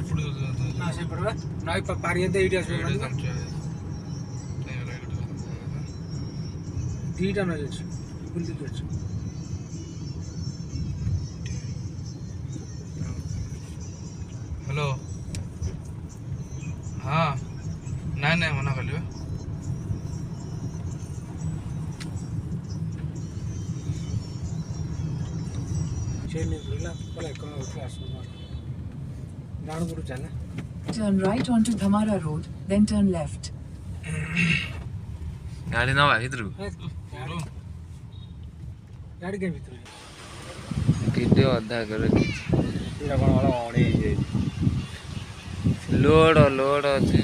हां से पड़वा नाई पारी दे इडिया से दीटा न जाछ बुल्ली जाछ हेलो हाँ नहीं नहीं मना कर लियो चेन बुला पले को क्लास डाउन गुरु चला Turn right onto Dhamara Road, then turn left. गाड़ी ना भाई इधर गाड़ी के भीतर वीडियो अधा कर एटा कोन वाला ओडी लोड लोड अच्छी